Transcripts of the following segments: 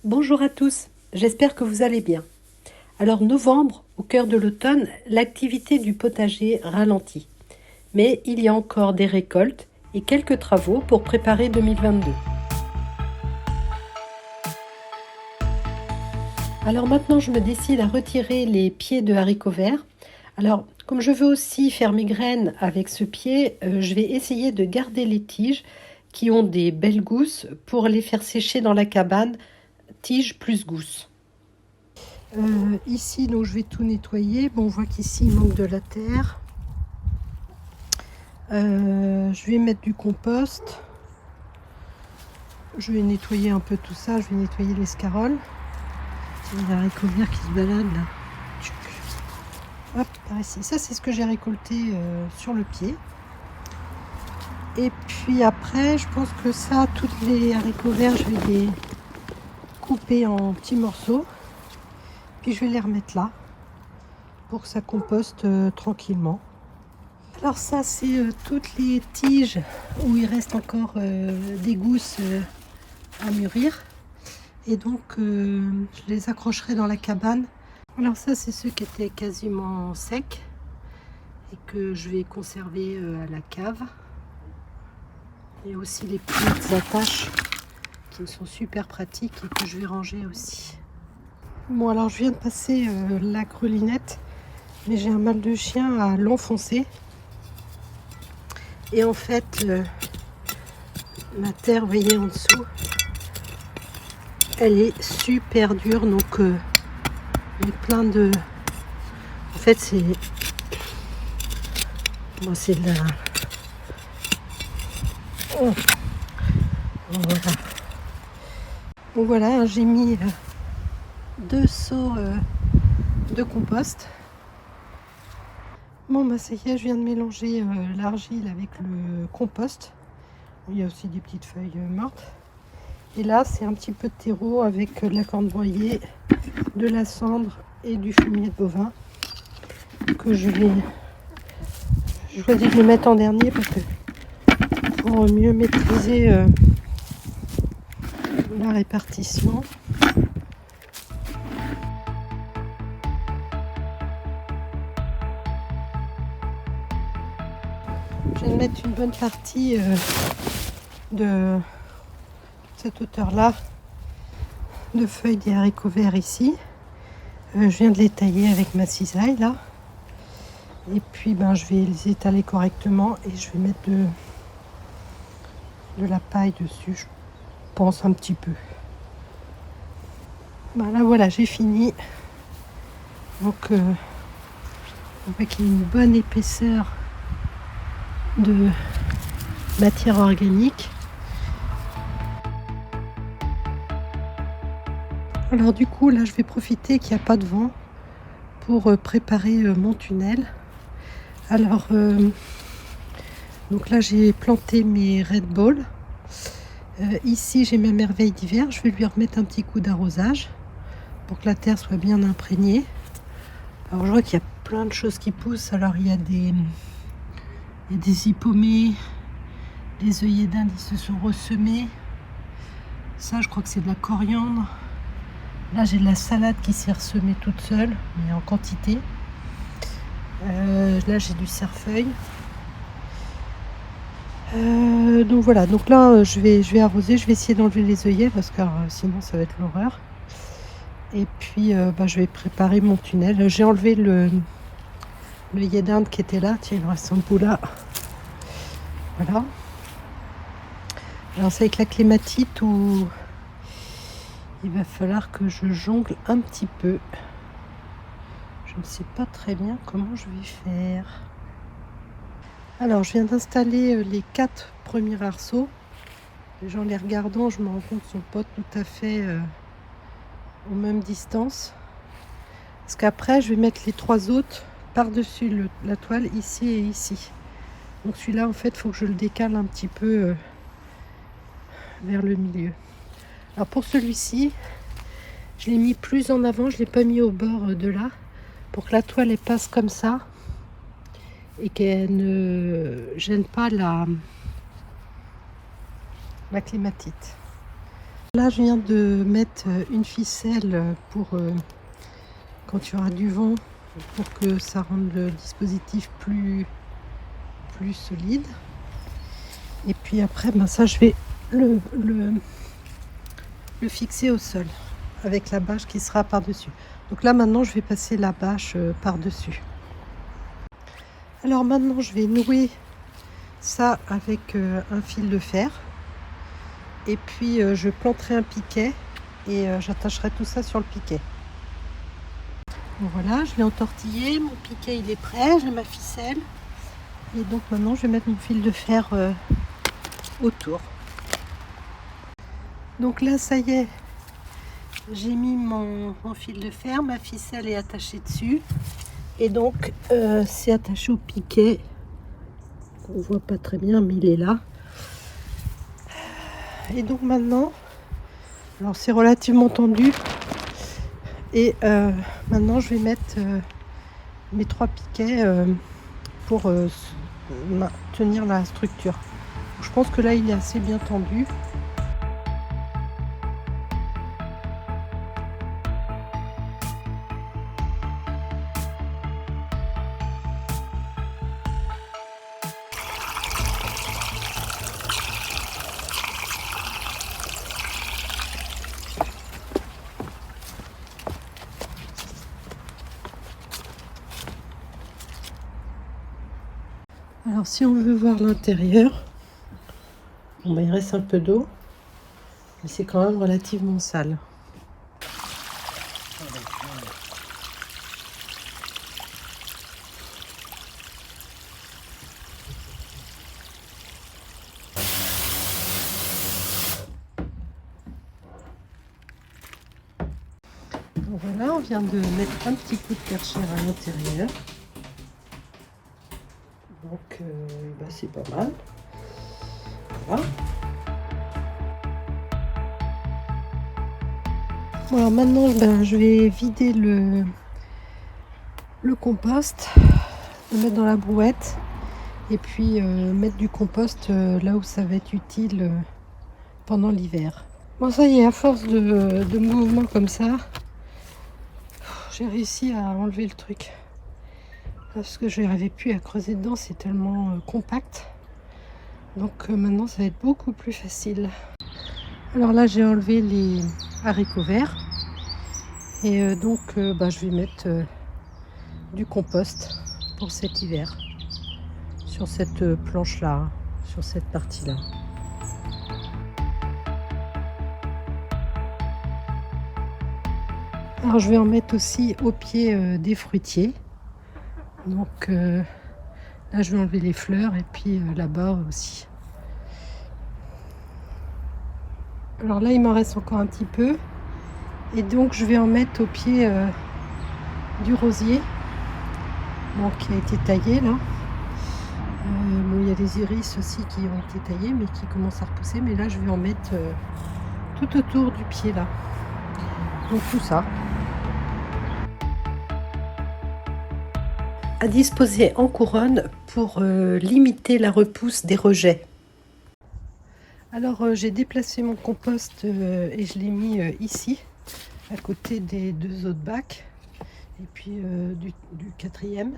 Bonjour à tous, j'espère que vous allez bien. Alors novembre, au cœur de l'automne, l'activité du potager ralentit. Mais il y a encore des récoltes et quelques travaux pour préparer 2022. Alors maintenant, je me décide à retirer les pieds de haricots verts. Alors, comme je veux aussi faire mes graines avec ce pied, je vais essayer de garder les tiges qui ont des belles gousses pour les faire sécher dans la cabane, tiges plus gousses. Ici, donc, je vais tout nettoyer. Bon, on voit qu'ici, il manque de la terre. Je vais mettre du compost. Je vais nettoyer un peu tout ça. Je vais nettoyer l'escarole. Il y a des haricots verts qui se baladent là. Hop, par ici. Ça, c'est ce que j'ai récolté sur le pied. Et puis après, je pense que ça, tous les haricots verts, je vais les couper en petits morceaux. Puis je vais les remettre là pour que ça composte tranquillement. Alors ça, c'est toutes les tiges où il reste encore des gousses à mûrir. Et donc, je les accrocherai dans la cabane. Alors ça, c'est ceux qui étaient quasiment secs et que je vais conserver à la cave. Et aussi les petites attaches qui sont super pratiques et que je vais ranger aussi. Bon, alors je viens de passer la grelinette, mais j'ai un mal de chien à l'enfoncer. Et en fait, la terre, vous voyez en dessous, elle est super dure, donc il y a plein de... En fait, c'est... Moi, c'est de la... Oh. Voilà. Bon, voilà, j'ai mis 2 seaux de compost. Bon, bah ça y est, je viens de mélanger l'argile avec le compost. Il y a aussi des petites feuilles mortes. Et là, c'est un petit peu de terreau avec de la corne broyée, de la cendre et du fumier de bovin que je vais... Je choisis de le mettre en dernier parce que pour mieux maîtriser la répartition. Je vais mettre une bonne partie de cette hauteur-là de feuilles des haricots verts ici. Je viens de les tailler avec ma cisaille là. Et puis je vais les étaler correctement et je vais mettre de la paille dessus, je pense un petit peu. Là voilà, j'ai fini. Donc on voit qu'il y a une bonne épaisseur de matière organique. Alors du coup là je vais profiter qu'il n'y a pas de vent pour préparer mon tunnel. Alors donc là j'ai planté mes Red Balls. Ici j'ai ma merveille d'hiver, je vais lui remettre un petit coup d'arrosage pour que la terre soit bien imprégnée. Alors je vois qu'il y a plein de choses qui poussent. Alors il y a des hippomées, des œillets d'Inde qui se sont ressemés. Ça je crois que c'est de la coriandre. Là j'ai de la salade qui s'est ressemée toute seule, mais en quantité. Là j'ai du cerfeuil. Donc voilà, donc là je vais arroser, je vais essayer d'enlever les œillets parce que sinon ça va être l'horreur. Et puis je vais préparer mon tunnel. J'ai enlevé le œillet d'Inde qui était là. Tiens, il me reste un bout là. Voilà. Alors c'est avec la clématite où il va falloir que je jongle un petit peu. Je ne sais pas très bien comment je vais faire. Alors je viens d'installer les 4 premiers arceaux. En les regardant, je me rends compte qu'ils ne sont pas tout à fait aux mêmes distances. Parce qu'après, je vais mettre les 3 autres par-dessus la toile, ici et ici. Donc celui-là, en fait, il faut que je le décale un petit peu vers le milieu. Alors pour celui-ci, je l'ai mis plus en avant, je ne l'ai pas mis au bord de là, pour que la toile elle passe comme ça et qu'elle ne gêne pas la clématite. Là, je viens de mettre une ficelle pour quand il y aura du vent, pour que ça rende le dispositif plus solide. Et puis après, ben ça, je vais le fixer au sol avec la bâche qui sera par-dessus. Donc là, maintenant, je vais passer la bâche par-dessus. Alors maintenant, je vais nouer ça avec un fil de fer. Et puis, je planterai un piquet et j'attacherai tout ça sur le piquet. Donc voilà, je l'ai entortillé. Mon piquet, il est prêt. J'ai ma ficelle. Et donc maintenant, je vais mettre mon fil de fer autour. Donc là, ça y est, j'ai mis mon fil de fer, ma ficelle est attachée dessus. Et donc, c'est attaché au piquet. On voit pas très bien, mais il est là. Et donc maintenant, alors c'est relativement tendu. Et maintenant, je vais mettre mes 3 piquets pour tenir la structure. Je pense que là, il est assez bien tendu. Alors si on veut voir l'intérieur, bon, il reste un peu d'eau, mais c'est quand même relativement sale. Donc voilà, on vient de mettre un petit coup de perchère à l'intérieur. Donc bah, c'est pas mal. Voilà. Bon, alors maintenant, ben, je vais vider le compost, le mettre dans la brouette et puis mettre du compost là où ça va être utile pendant l'hiver. Bon, ça y est, à force de mouvements comme ça, j'ai réussi à enlever le truc. Parce que je n'arrivais plus à creuser dedans, c'est tellement compact. Donc maintenant, ça va être beaucoup plus facile. Alors là, j'ai enlevé les haricots verts. Et donc, bah, je vais mettre du compost pour cet hiver. Sur cette planche-là, hein, sur cette partie-là. Alors, je vais en mettre aussi au pied des fruitiers. Donc, là, je vais enlever les fleurs et puis là-bas aussi. Alors là, il m'en reste encore un petit peu. Et donc, je vais en mettre au pied du rosier, bon, qui a été taillé là. Bon, il y a des iris aussi qui ont été taillés, mais qui commencent à repousser. Mais là, je vais en mettre tout autour du pied là. Donc tout ça. À disposer en couronne pour limiter la repousse des rejets. Alors, j'ai déplacé mon compost et je l'ai mis ici, à côté des 2 autres bacs, et puis du 4e.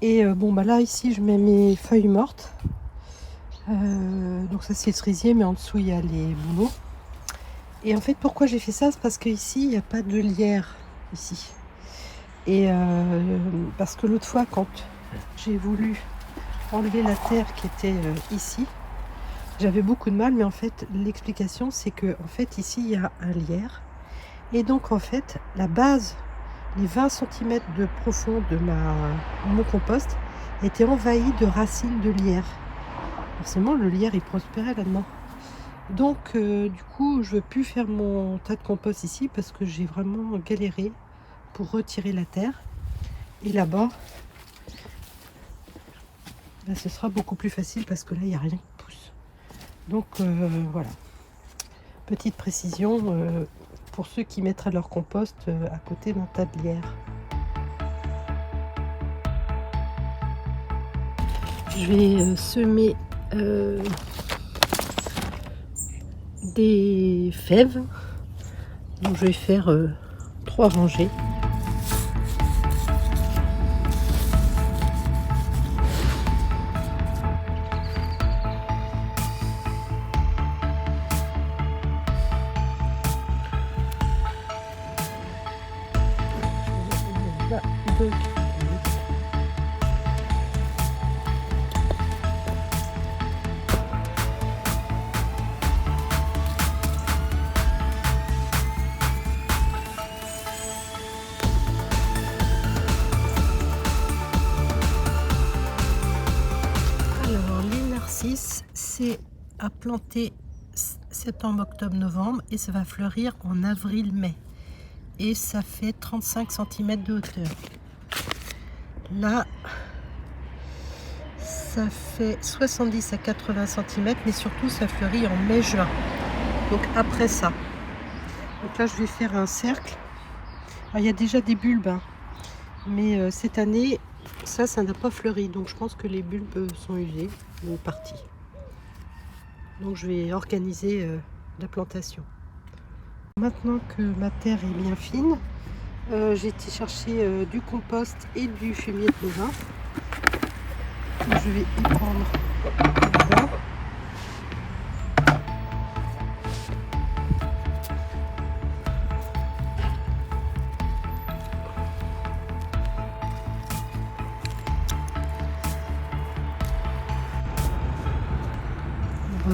Et bon, bah là, ici, je mets mes feuilles mortes. Donc ça, c'est le cerisier, mais en dessous, il y a les bouleaux. Et en fait, pourquoi j'ai fait ça? C'est parce qu'ici, il n'y a pas de lierre, ici. Et parce que l'autre fois, quand j'ai voulu enlever la terre qui était ici, j'avais beaucoup de mal, mais en fait, l'explication, c'est que en fait, ici, il y a un lierre. Et donc, en fait, la base, les 20 cm de profond de mon compost, était envahie de racines de lierre. Forcément, le lierre, il prospérait là-dedans. Donc, du coup, je ne veux plus faire mon tas de compost ici parce que j'ai vraiment galéré pour retirer la terre. Et là-bas, là, ce sera beaucoup plus facile parce que là, il n'y a rien qui pousse. Donc, voilà. Petite précision pour ceux qui mettraient leur compost à côté d'un tas de lierre. Je vais semer des fèves. Donc je vais faire 3 rangées. Là, 2. Alors les narcisses, c'est à planter septembre, octobre, novembre et ça va fleurir en avril, mai. Et ça fait 35 cm de hauteur. Là, ça fait 70 à 80 cm, mais surtout ça fleurit en mai-juin. Donc après ça. Donc là, je vais faire un cercle. Alors, il y a déjà des bulbes, hein, mais cette année, ça n'a pas fleuri. Donc je pense que les bulbes sont usés ou partis. Donc je vais organiser la plantation. Maintenant que ma terre est bien fine, j'ai été chercher du compost et du fumier de bovin. Je vais y prendre dedans.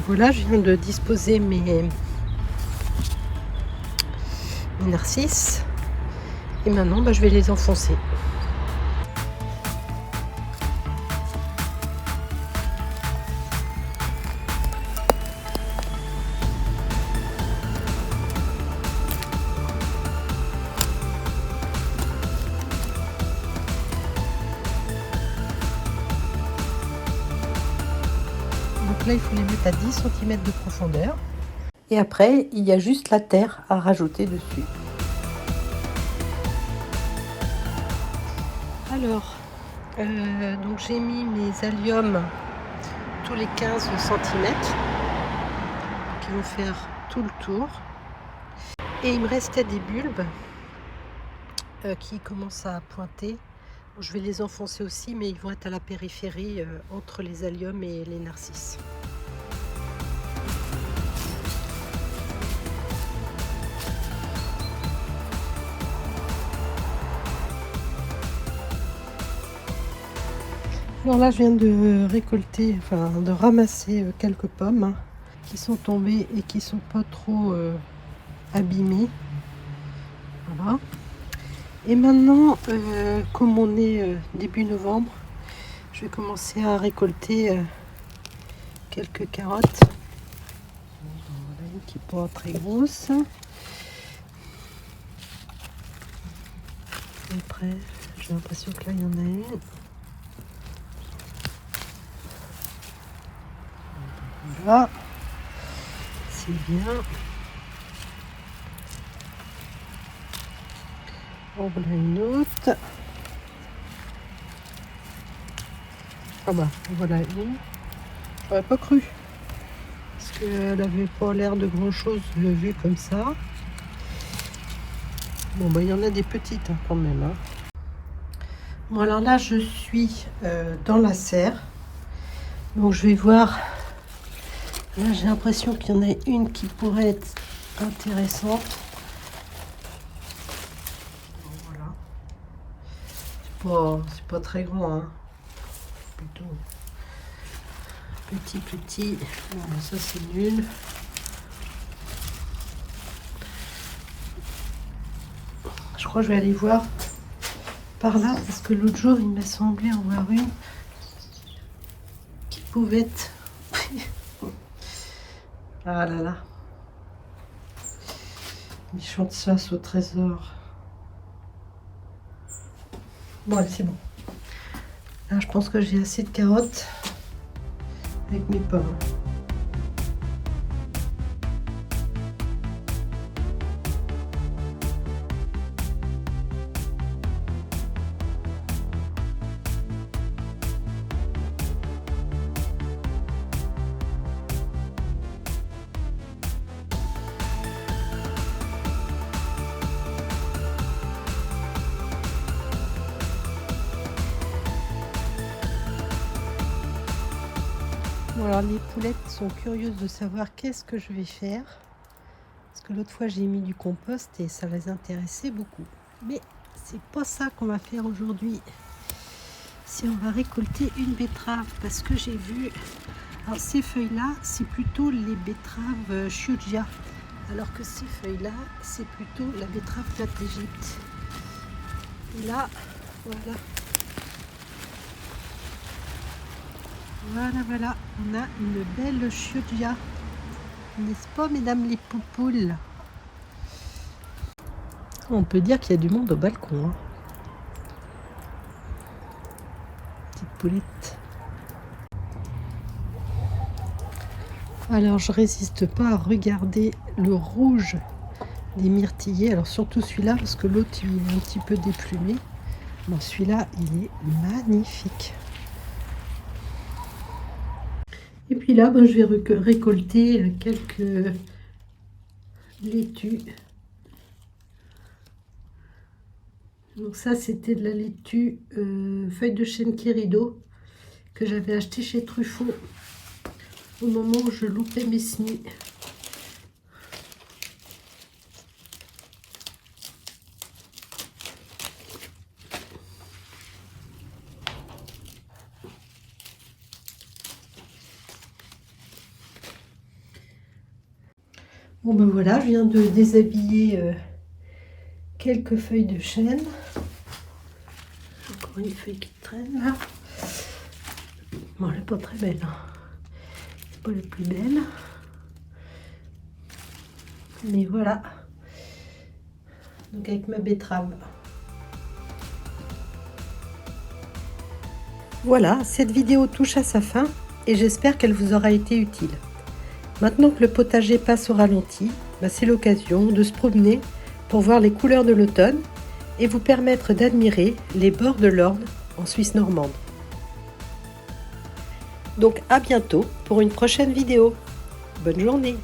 Voilà, je viens de disposer mes narcisses et maintenant je vais les enfoncer. Donc là, il faut les mettre à 10 cm de profondeur. Et après, il y a juste la terre à rajouter dessus. Alors, donc j'ai mis mes alliums tous les 15 cm qui vont faire tout le tour. Et il me restait des bulbes qui commencent à pointer. Je vais les enfoncer aussi, mais ils vont être à la périphérie entre les alliums et les narcisses. Alors là, je viens de récolter, enfin de ramasser quelques pommes hein, qui sont tombées et qui sont pas trop abîmées. Voilà. Et maintenant, comme on est début novembre, je vais commencer à récolter quelques carottes. Voilà, une qui n'est pas très grosse. Et après, j'ai l'impression que là, il y en a une. Voilà, c'est bien. En voilà une autre. Ah bah, voilà une. J'aurais pas cru. Parce qu'elle avait pas l'air de grand chose vue comme ça. Bon bah, il y en a des petites hein, quand même. Hein. Bon alors là, je suis dans la serre. Donc je vais voir. Là, j'ai l'impression qu'il y en a une qui pourrait être intéressante. Voilà. C'est pas très grand, hein. Plutôt petit. Bon, ça c'est nul. Je crois que je vais aller voir par là parce que l'autre jour il m'a semblé en voir une qui pouvait être. Ah là là. Méchante chasse au trésor. Bon, allez, c'est bon. Là, je pense que j'ai assez de carottes avec mes pommes. Alors les poulettes sont curieuses de savoir qu'est-ce que je vais faire. Parce que l'autre fois j'ai mis du compost et ça les intéressait beaucoup. Mais c'est pas ça qu'on va faire aujourd'hui. Si on va récolter une betterave parce que j'ai vu. Alors ces feuilles-là, c'est plutôt les betteraves Chioggia. Alors que ces feuilles-là, c'est plutôt la betterave plate d'Égypte. Et là, voilà. Voilà, on a une belle Chioggia. N'est-ce pas, mesdames les poupoules? On peut dire qu'il y a du monde au balcon. Hein. Petite poulette. Alors, je résiste pas à regarder le rouge des myrtillers. Alors, surtout celui-là, parce que l'autre, il est un petit peu déplumé. Bon, celui-là, il est magnifique. Et puis là, ben, je vais récolter quelques laitues. Donc ça, c'était de la laitue feuille de chêne Querido que j'avais acheté chez Truffaut au moment où je loupais mes semis. Bon ben voilà, je viens de déshabiller quelques feuilles de chêne. Encore une feuille qui traîne là. Bon, elle n'est pas très belle. Hein. C'est pas la plus belle. Mais voilà. Donc avec ma betterave. Voilà, cette vidéo touche à sa fin et j'espère qu'elle vous aura été utile. Maintenant que le potager passe au ralenti, c'est l'occasion de se promener pour voir les couleurs de l'automne et vous permettre d'admirer les bords de l'Orne en Suisse normande. Donc à bientôt pour une prochaine vidéo. Bonne journée!